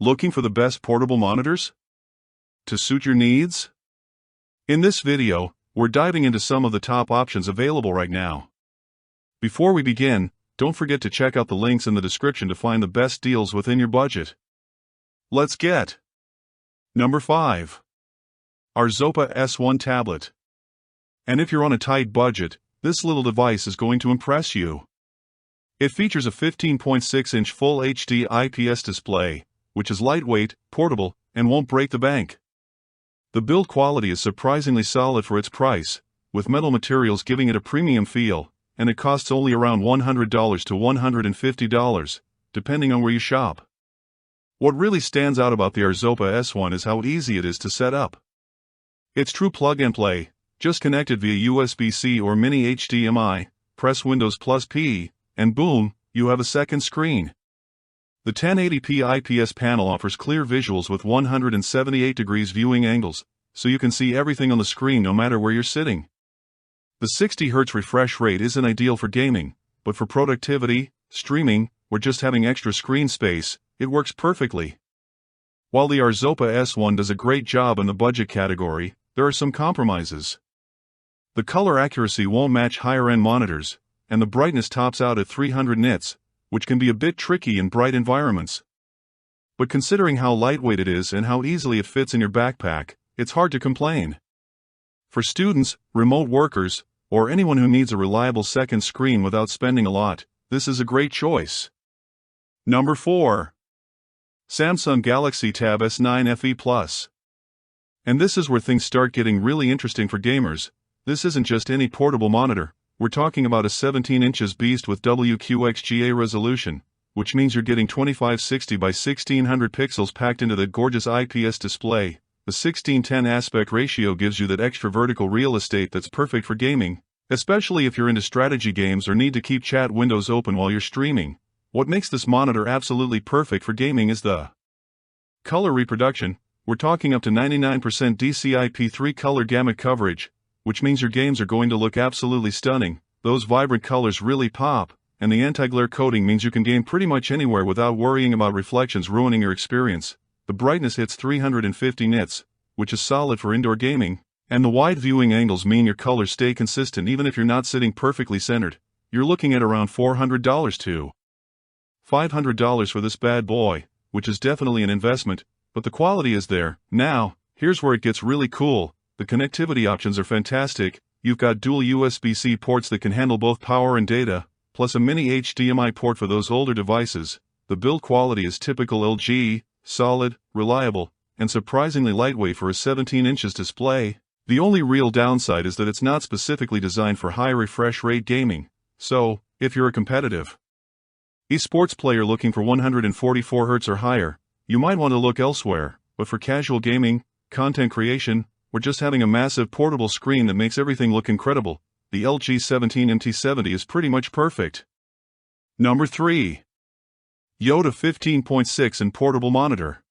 Looking for the best portable monitors to suit your needs? In this video, we're diving into some of the top options available right now. Before we begin, don't forget to check out the links in the description to find the best deals within your budget. Let's get Number 5. Arzopa S1 Tablet. And if you're on a tight budget, this little device is going to impress you. It features a 15.6-inch Full HD IPS display, which is lightweight, portable, and won't break the bank. The build quality is surprisingly solid for its price, with metal materials giving it a premium feel, and it costs only around $100 to $150, depending on where you shop. What really stands out about the Arzopa S1 is how easy it is to set up. It's true plug-and-play, just connect it via USB-C or mini HDMI, press Windows plus P, and boom, you have a second screen. The 1080p IPS panel offers clear visuals with 178 degrees viewing angles, so you can see everything on the screen no matter where you're sitting. The 60Hz refresh rate isn't ideal for gaming, but for productivity, streaming, or just having extra screen space, it works perfectly. While the Arzopa S1 does a great job in the budget category, there are some compromises. The color accuracy won't match higher-end monitors, and the brightness tops out at 300 nits, which can be a bit tricky in bright environments. But considering how lightweight it is and how easily it fits in your backpack, it's hard to complain. For students, remote workers, or anyone who needs a reliable second screen without spending a lot, this is a great choice. Number 4. Samsung Galaxy Tab S9 FE Plus. And this is where things start getting really interesting for gamers. This isn't just any portable monitor. We're talking about a 17 inches beast with WQXGA resolution, which means you're getting 2560 by 1600 pixels packed into that gorgeous IPS display. The 16:10 aspect ratio gives you that extra vertical real estate that's perfect for gaming, especially if you're into strategy games or need to keep chat windows open while you're streaming. What makes this monitor absolutely perfect for gaming is the color reproduction. We're talking up to 99% DCI-P3 color gamut coverage, which means your games are going to look absolutely stunning. Those vibrant colors really pop, and the anti-glare coating means you can game pretty much anywhere without worrying about reflections ruining your experience. The brightness hits 350 nits, which is solid for indoor gaming, and the wide viewing angles mean your colors stay consistent even if you're not sitting perfectly centered. You're looking at around $400 to $500 for this bad boy, which is definitely an investment, but the quality is there. Now, here's where it gets really cool. The connectivity options are fantastic. You've got dual USB-C ports that can handle both power and data, plus a mini HDMI port for those older devices. The build quality is typical LG, solid, reliable, and surprisingly lightweight for a 17 inches display. The only real downside is that it's not specifically designed for high refresh rate gaming, so, if you're a competitive esports player looking for 144 Hz or higher, you might want to look elsewhere, but for casual gaming, content creation, or just having a massive portable screen that makes everything look incredible, the LG 17MT70 is pretty much perfect. Number 3. Yoda 15.6 and portable monitor.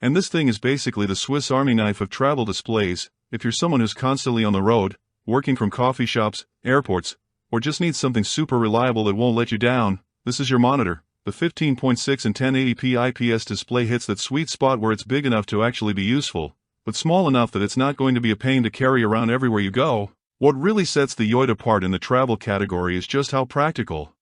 And this thing is basically the Swiss Army knife of travel displays. If you're someone who's constantly on the road, working from coffee shops, airports, or just needs something super reliable that won't let you down, this is your monitor. The 15.6 and 1080p IPS display hits that sweet spot where it's big enough to actually be useful, but small enough that it's not going to be a pain to carry around everywhere you go. What really sets the Yoda apart in the travel category is just how practical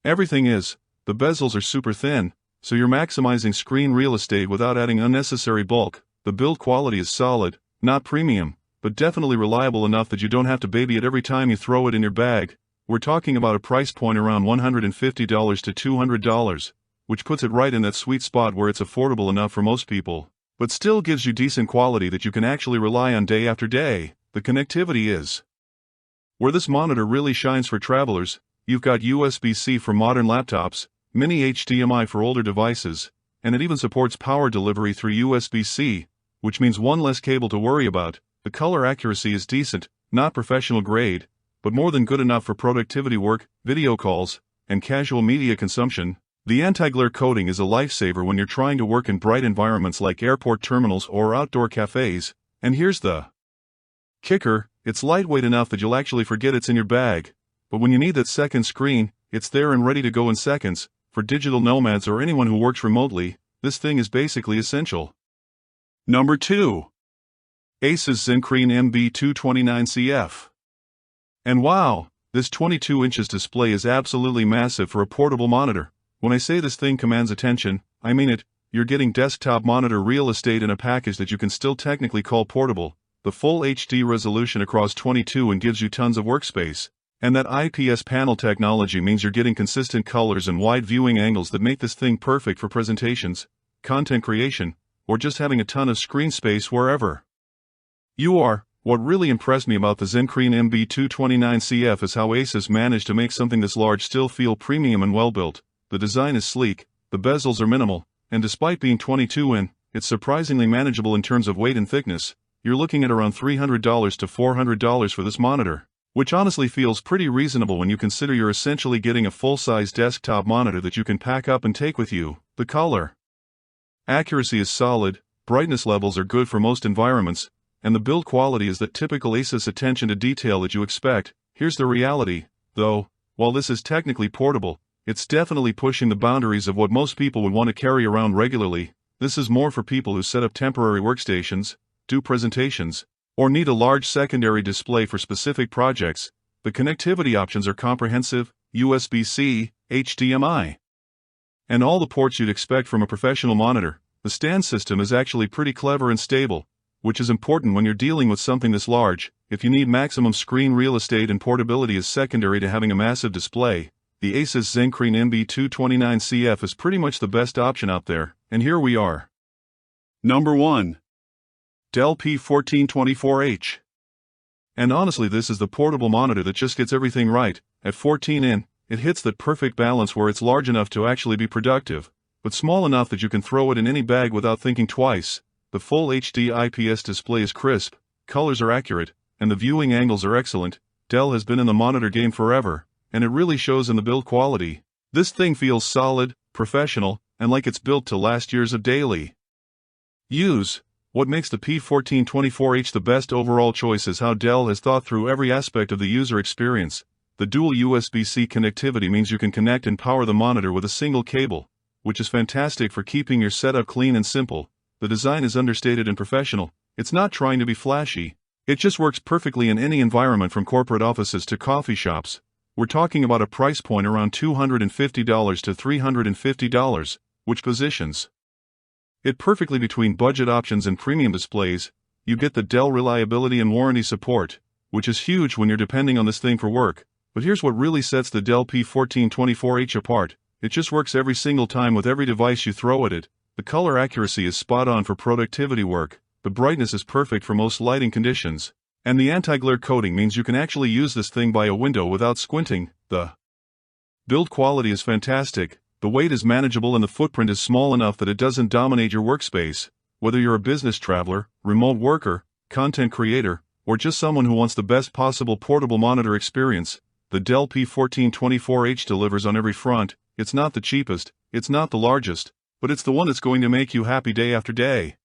everything is. The bezels are super thin, so you're maximizing screen real estate without adding unnecessary bulk. The build quality is solid, not premium, but definitely reliable enough that you don't have to baby it every time you throw it in your bag. We're talking about a price point around $150 to $200, which puts it right in that sweet spot where it's affordable enough for most people, but still gives you decent quality that you can actually rely on day after day. The connectivity is where this monitor really shines for travelers. You've got USB-C for modern laptops, mini HDMI for older devices, and it even supports power delivery through USB-C, which means one less cable to worry about. The color accuracy is decent, not professional grade, but more than good enough for productivity work, video calls, and casual media consumption. The anti-glare coating is a lifesaver when you're trying to work in bright environments like airport terminals or outdoor cafes. And here's the kicker, it's lightweight enough that you'll actually forget it's in your bag. But when you need that second screen, it's there and ready to go in seconds. For digital nomads or anyone who works remotely, this thing is basically essential. Number 2. ASUS ZenCreen MB229CF. And wow, this 22 inches display is absolutely massive for a portable monitor. When I say this thing commands attention, I mean it. You're getting desktop monitor real estate in a package that you can still technically call portable. The full HD resolution across 22 and gives you tons of workspace. And that IPS panel technology means you're getting consistent colors and wide viewing angles that make this thing perfect for presentations, content creation, or just having a ton of screen space wherever you are. What really impressed me about the ZenCreen MB229CF is how ASUS managed to make something this large still feel premium and well-built. The design is sleek, the bezels are minimal, and despite being 22 in, it's surprisingly manageable in terms of weight and thickness. You're looking at around $300 to $400 for this monitor, which honestly feels pretty reasonable when you consider you're essentially getting a full-size desktop monitor that you can pack up and take with you. The color accuracy is solid, brightness levels are good for most environments, and the build quality is that typical ASUS attention to detail that you expect. Here's the reality, though: while this is technically portable, it's definitely pushing the boundaries of what most people would want to carry around regularly. This is more for people who set up temporary workstations, do presentations, or need a large secondary display for specific projects. The connectivity options are comprehensive: USB-C, HDMI, and all the ports you'd expect from a professional monitor. The stand system is actually pretty clever and stable, which is important when you're dealing with something this large. If you need maximum screen real estate and portability is secondary to having a massive display, the ASUS ZenCreen MB229CF is pretty much the best option out there. And here we are. Number 1. Dell P1424H. And honestly, this is the portable monitor that just gets everything right. At 14 in, it hits that perfect balance where it's large enough to actually be productive, but small enough that you can throw it in any bag without thinking twice. The full HD IPS display is crisp, colors are accurate, and the viewing angles are excellent. Dell has been in the monitor game forever, and it really shows in the build quality. This thing feels solid, professional, and like it's built to last years of daily use. What makes the P1424H the best overall choice is how Dell has thought through every aspect of the user experience. The dual USB-C connectivity means you can connect and power the monitor with a single cable, which is fantastic for keeping your setup clean and simple. The design is understated and professional. It's not trying to be flashy. It just works perfectly in any environment, from corporate offices to coffee shops. We're talking about a price point around $250 to $350, which positions it perfectly between budget options and premium displays. You get the Dell reliability and warranty support, which is huge when you're depending on this thing for work. But here's what really sets the Dell P1424H apart: it just works every single time with every device you throw at it. The color accuracy is spot on for productivity work, the brightness is perfect for most lighting conditions, and the anti-glare coating means you can actually use this thing by a window without squinting. The build quality is fantastic, the weight is manageable, and the footprint is small enough that it doesn't dominate your workspace. Whether you're a business traveler, remote worker, content creator, or just someone who wants the best possible portable monitor experience, the Dell P1424H delivers on every front. It's not the cheapest, it's not the largest, but it's the one that's going to make you happy day after day.